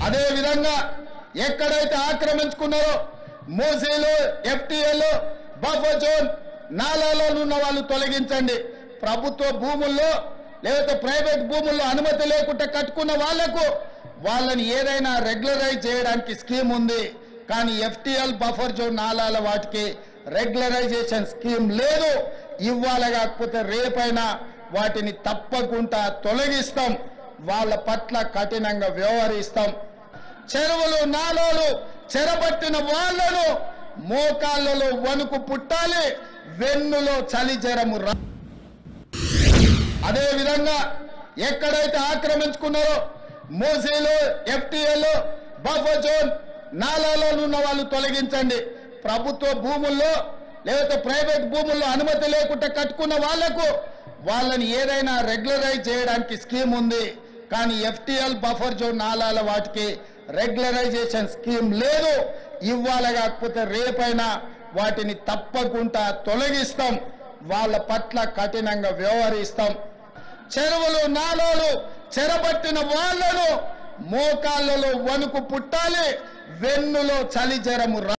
అదే విధంగా ఎక్కడైతే ఆక్రమించుకున్నారో మూసీలు ఎఫ్టీఎల్ బఫర్ జోన్ నాలాలో ఉన్న వాళ్ళు తొలగించండి. ప్రభుత్వ భూముల్లో లేకపోతే ప్రైవేట్ భూముల్లో అనుమతి లేకుండా కట్టుకున్న వాళ్లకు వాళ్ళని ఏదైనా రెగ్యులరైజ్ చేయడానికి స్కీమ్ ఉంది. కానీ ఎఫ్టీఎల్ బఫర్ జోన్ నాలాల వాటికి రెగ్యులరైజేషన్ స్కీమ్ లేదు. ఇవాళ కాకపోతే రేపైనా వాటిని తప్పకుండా తొలగిస్తాం. వాళ్ళ పట్ల కఠినంగా వ్యవహరిస్తాం. చెరువులు నాలాలు చెరబట్టిన వాళ్లను మోకాళ్ళలో వణుకు పుట్టాలి, వెన్నులో చలి జ్వరము రా. అదే విధంగా ఎక్కడైతే ఆక్రమించుకున్నారో మూసీలు ఎఫ్టీఎల్ బఫర్ జోన్ నాలాలో ఉన్న వాళ్ళు తొలగించండి. ప్రభుత్వ భూముల్లో లేకపోతే ప్రైవేట్ భూముల్లో అనుమతి లేకుండా కట్టుకున్న వాళ్లకు వాళ్ళని ఏదైనా రెగ్యులరైజ్ చేయడానికి స్కీమ్ ఉంది. కానీ ఎఫ్టీఎల్ బఫర్ జోన్ నాలాల వాటికి రెగ్యులరైజేషన్ స్కీమ్ లేదు. ఇవాళ కాకపోతే రేపైనా వాటిని తప్పకుండా తొలగిస్తాం. వాళ్ళ పట్ల కఠినంగా వ్యవహరిస్తాం. చెరువులు నాలాలు చెరబట్టిన వాళ్లను మోకాళ్ళలో వణుకు పుట్టాలి, వెన్నులో చలి జ్వరము రా.